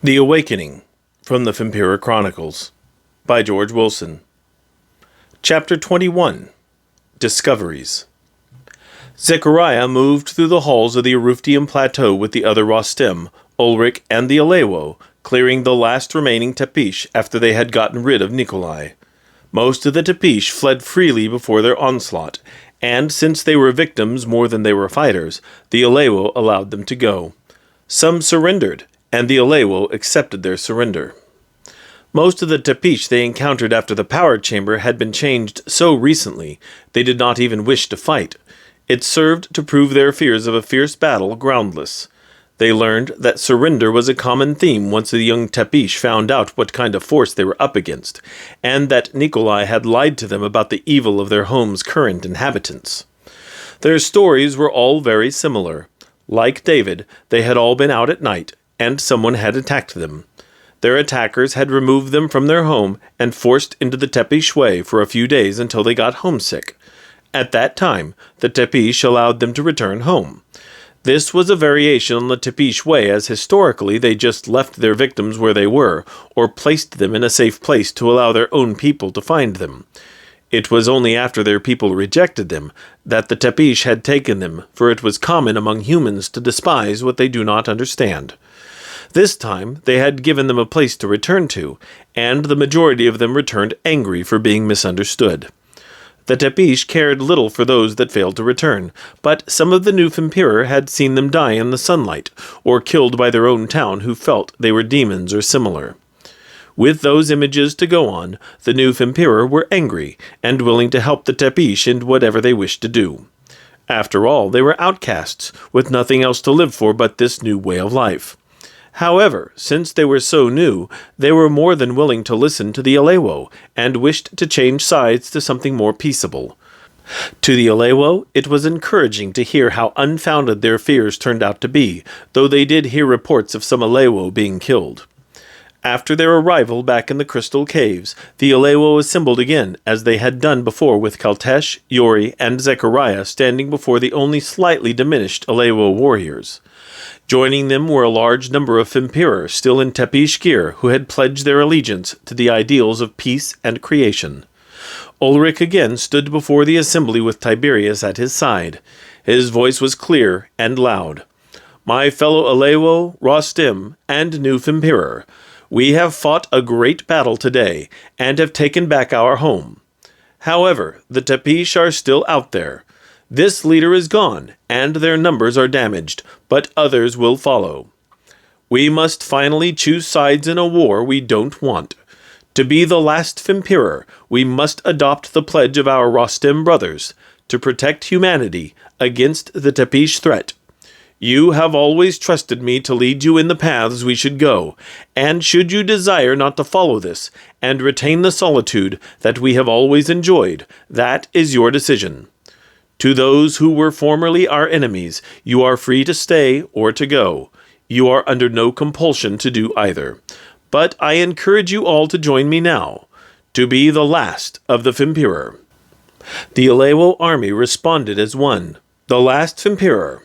The Awakening, from the Fempiror Chronicles, by George Willson. Chapter 21. Discoveries. Zechariah moved through the halls of the Aruftium Plateau with the other Rostem, Ulrich, and the Alewo, clearing the last remaining Tepish after they had gotten rid of Nikolai. Most of the Tepish fled freely before their onslaught, and since they were victims more than they were fighters, the Alewo allowed them to go. Some surrendered, and the Alewo accepted their surrender. Most of the Tepish they encountered after the power chamber had been changed so recently, they did not even wish to fight. It served to prove their fears of a fierce battle groundless. They learned that surrender was a common theme once the young Tepish found out what kind of force they were up against, and that Nikolai had lied to them about the evil of their home's current inhabitants. Their stories were all very similar. Like David, they had all been out at night, and someone had attacked them. Their attackers had removed them from their home and forced into the Tepish way for a few days until they got homesick. At that time, the Tepish allowed them to return home. This was a variation on the Tepish way, as historically they just left their victims where they were, or placed them in a safe place to allow their own people to find them. It was only after their people rejected them that the Tepish had taken them, for it was common among humans to despise what they do not understand. This time they had given them a place to return to, and the majority of them returned angry for being misunderstood. The Tepish cared little for those that failed to return, but some of the new Fempiror had seen them die in the sunlight, or killed by their own town who felt they were demons or similar. With those images to go on, the new Fempiror were angry, and willing to help the Tepish in whatever they wished to do. After all, they were outcasts, with nothing else to live for but this new way of life. However, since they were so new, they were more than willing to listen to the Alewo, and wished to change sides to something more peaceable. To the Alewo, it was encouraging to hear how unfounded their fears turned out to be, though they did hear reports of some Alewo being killed. After their arrival back in the Crystal Caves, the Alewo assembled again, as they had done before with Kaltesh, Yori, and Zechariah standing before the only slightly diminished Alewo warriors. Joining them were a large number of Fempiror still in Tepish gear who had pledged their allegiance to the ideals of peace and creation. Ulrich again stood before the assembly with Tiberius at his side. His voice was clear and loud. "My fellow Alewo, Rostem, and new Fempiror, we have fought a great battle today, and have taken back our home. However, the Tepish are still out there. This leader is gone, and their numbers are damaged, but others will follow. We must finally choose sides in a war we don't want. To be the last Fempiror, we must adopt the pledge of our Rostem brothers, to protect humanity against the Tepish threat. You have always trusted me to lead you in the paths we should go, and should you desire not to follow this, and retain the solitude that we have always enjoyed, that is your decision. To those who were formerly our enemies, you are free to stay or to go. You are under no compulsion to do either. But I encourage you all to join me now, to be the last of the Fempiror." The Alewo army responded as one. The last Fempiror.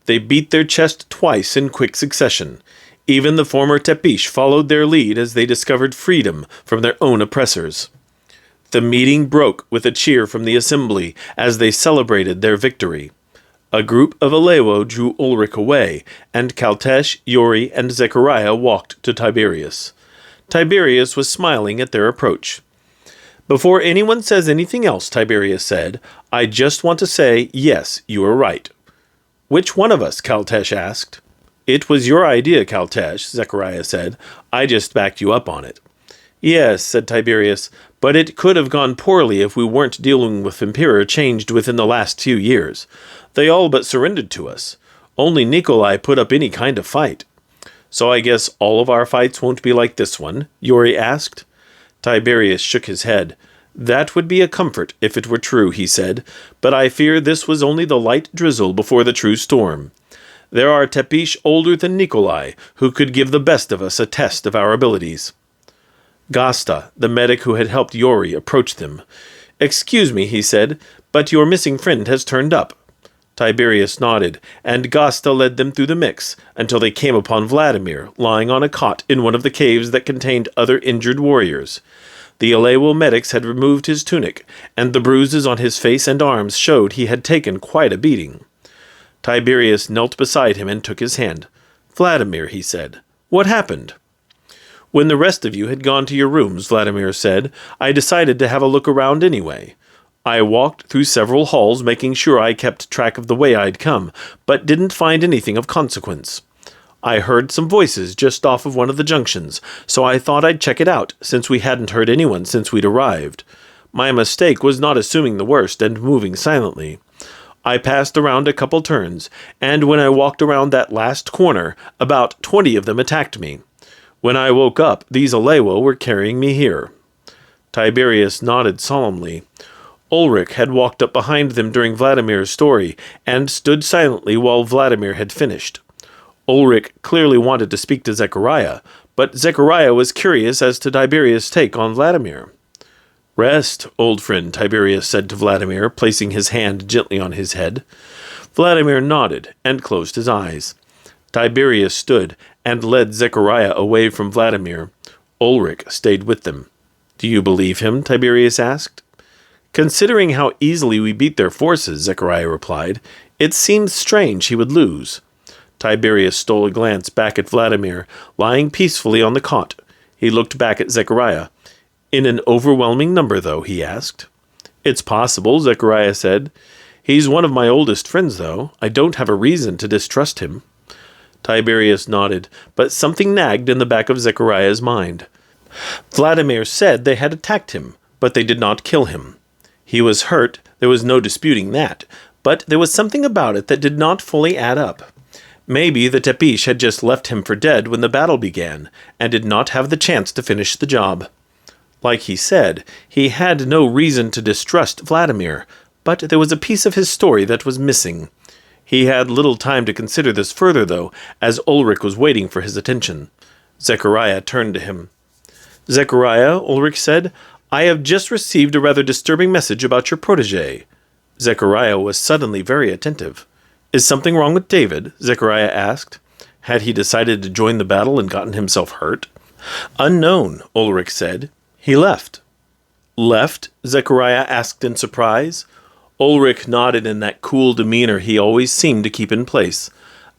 They beat their chest twice in quick succession. Even the former Tepish followed their lead as they discovered freedom from their own oppressors. The meeting broke with a cheer from the assembly as they celebrated their victory. A group of Alewo drew Ulrich away, and Kaltesh, Yori, and Zechariah walked to Tiberius. Tiberius was smiling at their approach. "Before anyone says anything else," Tiberius said, "I just want to say, yes, you are right." "Which one of us?" Kaltesh asked. "It was your idea, Kaltesh," Zechariah said. "I just backed you up on it." "Yes," said Tiberius, "but it could have gone poorly if we weren't dealing with Fempiror changed within the last few years. They all but surrendered to us. Only Nikolai put up any kind of fight." "So I guess all of our fights won't be like this one?" Yori asked. Tiberius shook his head. "That would be a comfort if it were true," he said, "but I fear this was only the light drizzle before the true storm. There are Tepish older than Nikolai, who could give the best of us a test of our abilities." Gasta, the medic who had helped Yori, approached them. "Excuse me," he said, "but your missing friend has turned up." Tiberius nodded, and Gasta led them through the mix until they came upon Vladimir, lying on a cot in one of the caves that contained other injured warriors. The Alewo medics had removed his tunic, and the bruises on his face and arms showed he had taken quite a beating. Tiberius knelt beside him and took his hand. "Vladimir," he said, "what happened?" "When the rest of you had gone to your rooms," Vladimir said, "I decided to have a look around anyway. I walked through several halls, making sure I kept track of the way I'd come, but didn't find anything of consequence. I heard some voices just off of one of the junctions, so I thought I'd check it out, since we hadn't heard anyone since we'd arrived. My mistake was not assuming the worst and moving silently. I passed around a couple turns, and when I walked around that last corner, about 20 of them attacked me. When I woke up, these Alewo were carrying me here." Tiberius nodded solemnly. Ulrich had walked up behind them during Vladimir's story, and stood silently while Vladimir had finished. Ulrich clearly wanted to speak to Zechariah, but Zechariah was curious as to Tiberius' take on Vladimir. "Rest, old friend," Tiberius said to Vladimir, placing his hand gently on his head. Vladimir nodded and closed his eyes. Tiberius stood and led Zechariah away from Vladimir. Ulrich stayed with them. "Do you believe him?" Tiberius asked. "Considering how easily we beat their forces," Zechariah replied, "it seems strange he would lose." Tiberius stole a glance back at Vladimir, lying peacefully on the cot. He looked back at Zechariah. "In an overwhelming number, though?" he asked. "It's possible," Zechariah said. "He's one of my oldest friends, though. I don't have a reason to distrust him." Tiberius nodded, but something nagged in the back of Zechariah's mind. Vladimir said they had attacked him, but they did not kill him. He was hurt, there was no disputing that, but there was something about it that did not fully add up. Maybe the Tepish had just left him for dead when the battle began, and did not have the chance to finish the job. Like he said, he had no reason to distrust Vladimir, but there was a piece of his story that was missing. He had little time to consider this further, though, as Ulrich was waiting for his attention. Zechariah turned to him. "Zechariah," Ulrich said, "I have just received a rather disturbing message about your protege." Zechariah was suddenly very attentive. "Is something wrong with David?" Zechariah asked. Had he decided to join the battle and gotten himself hurt? "Unknown," Ulrich said. "He left." "Left?" Zechariah asked in surprise. Ulrich nodded in that cool demeanor he always seemed to keep in place.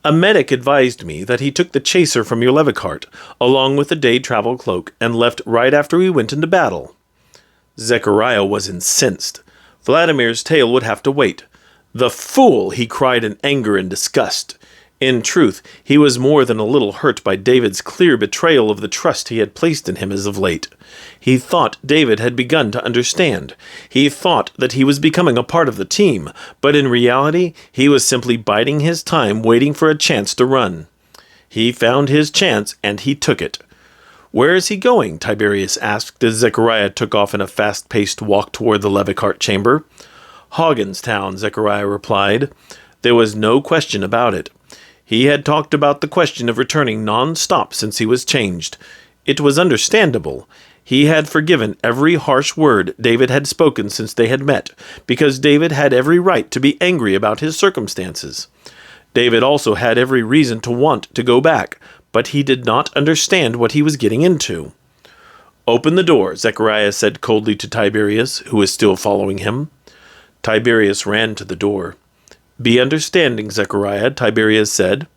"A medic advised me that he took the chaser from your levicart, along with the day-travel cloak, and left right after we went into battle." Zechariah was incensed. Vladimir's tale would have to wait. "The fool!" he cried in anger and disgust. In truth, he was more than a little hurt by David's clear betrayal of the trust he had placed in him as of late. He thought David had begun to understand. He thought that he was becoming a part of the team, but in reality, he was simply biding his time waiting for a chance to run. He found his chance, and he took it. "Where is he going?" Tiberius asked as Zechariah took off in a fast-paced walk toward the levicart chamber. "Hoggenstown," Zechariah replied. There was no question about it. He had talked about the question of returning non-stop since he was changed. It was understandable. He had forgiven every harsh word David had spoken since they had met, because David had every right to be angry about his circumstances. David also had every reason to want to go back, but he did not understand what he was getting into. "Open the door," Zechariah said coldly to Tiberius, who was still following him. Tiberius ran to the door. "Be understanding, Zechariah," Tiberius said.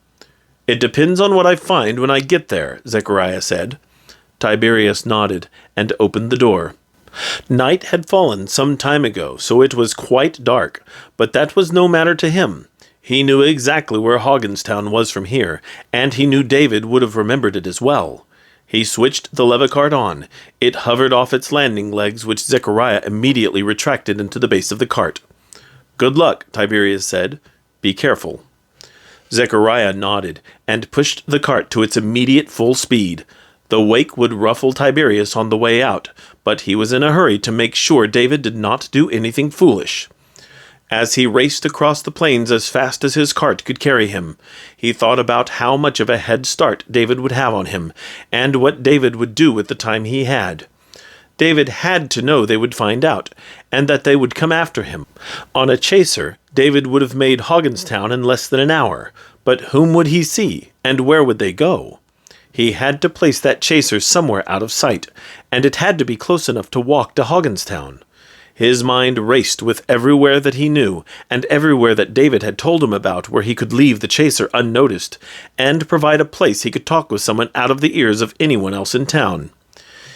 "It depends on what I find when I get there," Zechariah said. Tiberius nodded and opened the door. Night had fallen some time ago, so it was quite dark, but that was no matter to him. He knew exactly where Hoggenstown was from here, and he knew David would have remembered it as well. He switched the levicart on. It hovered off its landing legs, which Zechariah immediately retracted into the base of the cart. "Good luck," Tiberius said. "Be careful." Zechariah nodded and pushed the cart to its immediate full speed. The wake would ruffle Tiberius on the way out, but he was in a hurry to make sure David did not do anything foolish. As he raced across the plains as fast as his cart could carry him, he thought about how much of a head start David would have on him, and what David would do with the time he had. David had to know they would find out, and that they would come after him. On a chaser, David would have made Hogginstown in less than an hour, but whom would he see, and where would they go? He had to place that chaser somewhere out of sight, and it had to be close enough to walk to Hogginstown. His mind raced with everywhere that he knew, and everywhere that David had told him about where he could leave the chaser unnoticed, and provide a place he could talk with someone out of the ears of anyone else in town.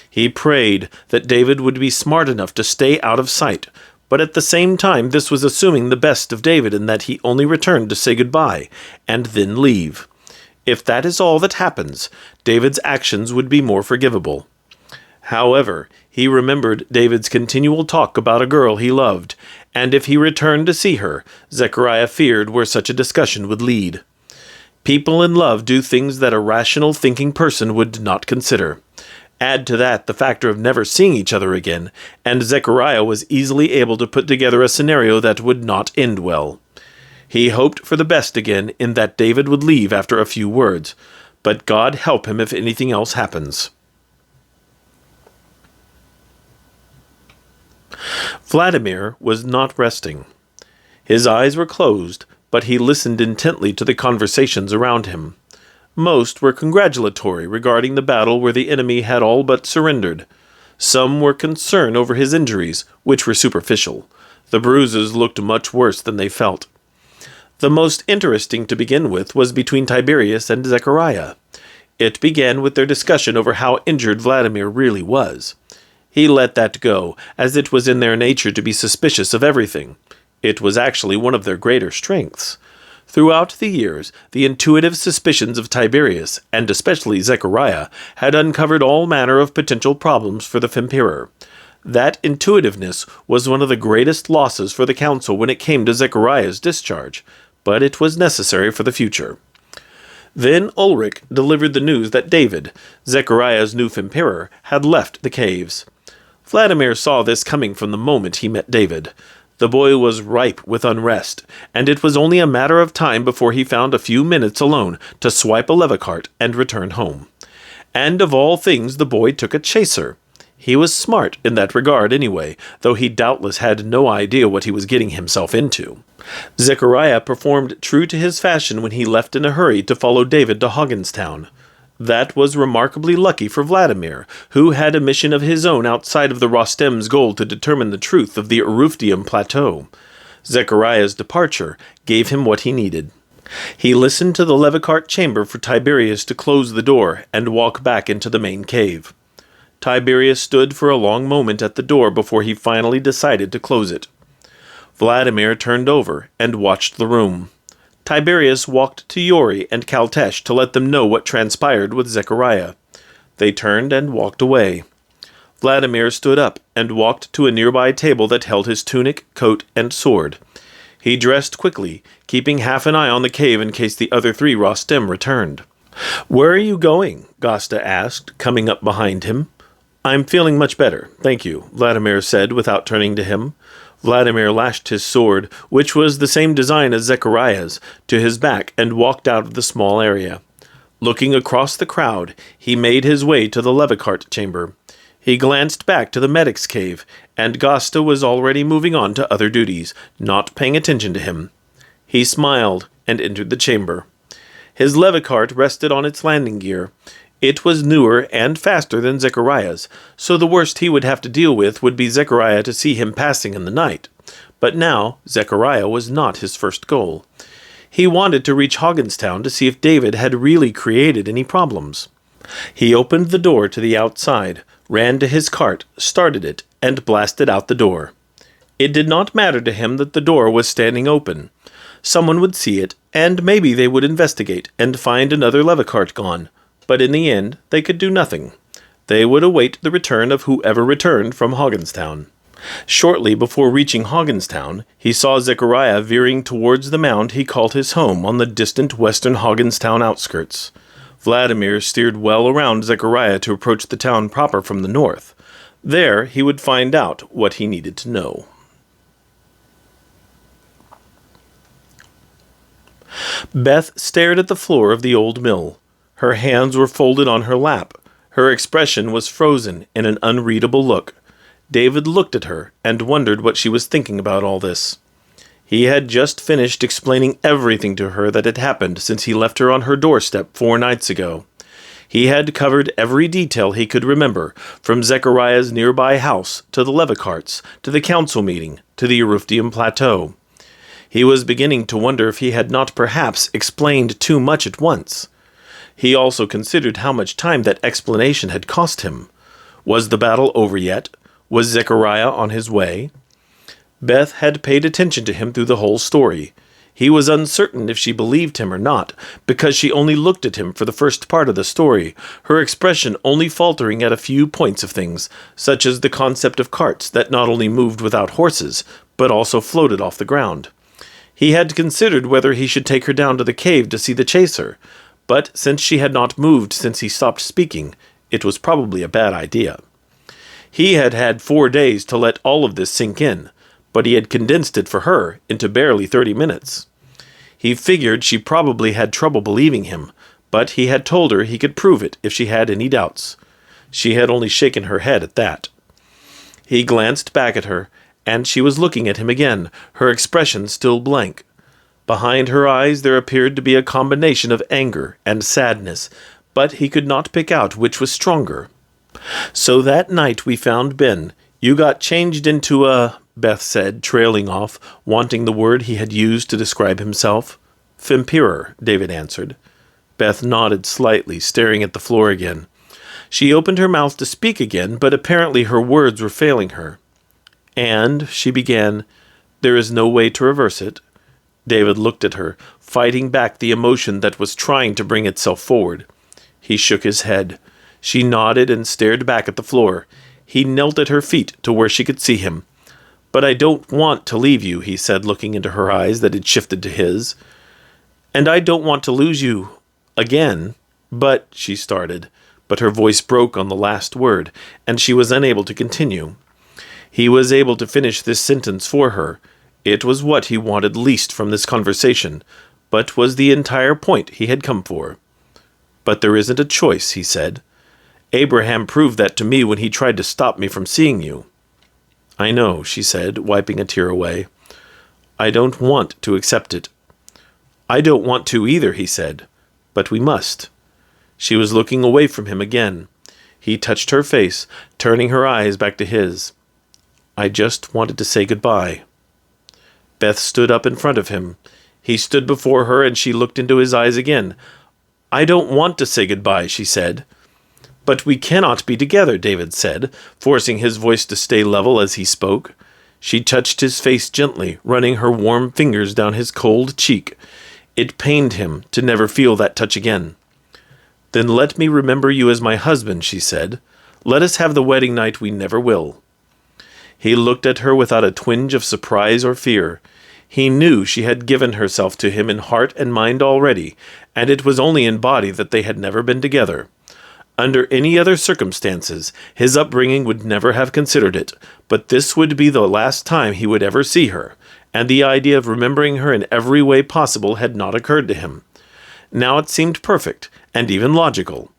He prayed that David would be smart enough to stay out of sight, but at the same time this was assuming the best of David in that he only returned to say goodbye, and then leave. If that is all that happens, David's actions would be more forgivable. However, he remembered David's continual talk about a girl he loved, and if he returned to see her, Zechariah feared where such a discussion would lead. People in love do things that a rational thinking person would not consider. Add to that the factor of never seeing each other again, and Zechariah was easily able to put together a scenario that would not end well. He hoped for the best again in that David would leave after a few words, but God help him if anything else happens. Vladimir was not resting. His eyes were closed, but he listened intently to the conversations around him. Most were congratulatory regarding the battle where the enemy had all but surrendered. Some were concerned over his injuries, which were superficial. The bruises looked much worse than they felt. The most interesting to begin with was between Tiberius and Zechariah. It began with their discussion over how injured Vladimir really was. He let that go, as it was in their nature to be suspicious of everything. It was actually one of their greater strengths. Throughout the years, the intuitive suspicions of Tiberius, and especially Zechariah, had uncovered all manner of potential problems for the Fempiror. That intuitiveness was one of the greatest losses for the council when it came to Zechariah's discharge, but it was necessary for the future. Then Ulrich delivered the news that David, Zechariah's new Fempiror, had left the caves. Vladimir saw this coming from the moment he met David. The boy was ripe with unrest, and it was only a matter of time before he found a few minutes alone to swipe a levicart and return home. And of all things the boy took a chaser. He was smart in that regard anyway, though he doubtless had no idea what he was getting himself into. Zechariah performed true to his fashion when he left in a hurry to follow David to Hogginstown. That was remarkably lucky for Vladimir, who had a mission of his own outside of the Rostem's goal to determine the truth of the Erufdium plateau. Zechariah's departure gave him what he needed. He listened to the levicart chamber for Tiberius to close the door and walk back into the main cave. Tiberius stood for a long moment at the door before he finally decided to close it. Vladimir turned over and watched the room. Tiberius walked to Yori and Kaltesh to let them know what transpired with Zechariah. They turned and walked away. Vladimir stood up and walked to a nearby table that held his tunic, coat, and sword. He dressed quickly, keeping half an eye on the cave in case the other three Rostem returned. "Where are you going?" Gosta asked, coming up behind him. "I'm feeling much better, thank you," Vladimir said without turning to him. Vladimir lashed his sword, which was the same design as Zechariah's, to his back and walked out of the small area. Looking across the crowd, he made his way to the levicart chamber. He glanced back to the medic's cave, and Gosta was already moving on to other duties, not paying attention to him. He smiled and entered the chamber. His levicart rested on its landing gear. It was newer and faster than Zechariah's, so the worst he would have to deal with would be Zechariah to see him passing in the night. But now, Zechariah was not his first goal. He wanted to reach Hogginstown to see if David had really created any problems. He opened the door to the outside, ran to his cart, started it, and blasted out the door. It did not matter to him that the door was standing open. Someone would see it, and maybe they would investigate and find another levicart gone. But in the end, they could do nothing. They would await the return of whoever returned from Hogginstown. Shortly before reaching Hogginstown, he saw Zechariah veering towards the mound he called his home on the distant western Hogginstown outskirts. Vladimir steered well around Zechariah to approach the town proper from the north. There he would find out what he needed to know. Beth stared at the floor of the old mill. Her hands were folded on her lap. Her expression was frozen in an unreadable look. David looked at her and wondered what she was thinking about all this. He had just finished explaining everything to her that had happened since he left her on her doorstep 4 nights ago. He had covered every detail he could remember, from Zechariah's nearby house, to the Levicarts, to the council meeting, to the Erufdium Plateau. He was beginning to wonder if he had not perhaps explained too much at once. He also considered how much time that explanation had cost him. Was the battle over yet? Was Zechariah on his way? Beth had paid attention to him through the whole story. He was uncertain if she believed him or not, because she only looked at him for the first part of the story, her expression only faltering at a few points of things, such as the concept of carts that not only moved without horses, but also floated off the ground. He had considered whether he should take her down to the cave to see the chaser, but since she had not moved since he stopped speaking, it was probably a bad idea. He had had 4 days to let all of this sink in, but he had condensed it for her into barely 30 minutes. He figured she probably had trouble believing him, but he had told her he could prove it if she had any doubts. She had only shaken her head at that. He glanced back at her, and she was looking at him again, her expression still blank. Behind her eyes there appeared to be a combination of anger and sadness, but he could not pick out which was stronger. "So that night we found Ben, you got changed into a," Beth said, trailing off, wanting the word he had used to describe himself. "Fempiror," David answered. Beth nodded slightly, staring at the floor again. She opened her mouth to speak again, but apparently her words were failing her. "And," she began, "there is no way to reverse it." David looked at her, fighting back the emotion that was trying to bring itself forward. He shook his head. She nodded and stared back at the floor. He knelt at her feet to where she could see him. "But I don't want to leave you," he said, looking into her eyes that had shifted to his. "And I don't want to lose you again. But," she started, but her voice broke on the last word, and she was unable to continue. He was able to finish this sentence for her. It was what he wanted least from this conversation, but was the entire point he had come for. "But there isn't a choice," he said. "Abraham proved that to me when he tried to stop me from seeing you." "I know," she said, wiping a tear away. "I don't want to accept it." "I don't want to either," he said. "But we must." She was looking away from him again. He touched her face, turning her eyes back to his. "I just wanted to say goodbye." Beth stood up in front of him. He stood before her, and she looked into his eyes again. "I don't want to say goodbye," she said. "But we cannot be together," David said, forcing his voice to stay level as he spoke. She touched his face gently, running her warm fingers down his cold cheek. It pained him to never feel that touch again. "Then let me remember you as my husband," she said. "Let us have the wedding night we never will." He looked at her without a twinge of surprise or fear. He knew she had given herself to him in heart and mind already, and it was only in body that they had never been together. Under any other circumstances, his upbringing would never have considered it, but this would be the last time he would ever see her, and the idea of remembering her in every way possible had not occurred to him. Now it seemed perfect, and even logical.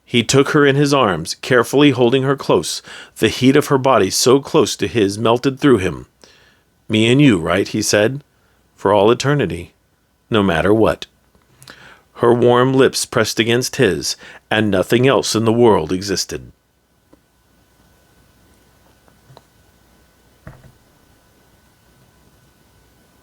He took her in his arms, carefully holding her close. The heat of her body so close to his melted through him. "Me and you, right?" he said. "For all eternity. No matter what." Her warm lips pressed against his, and nothing else in the world existed.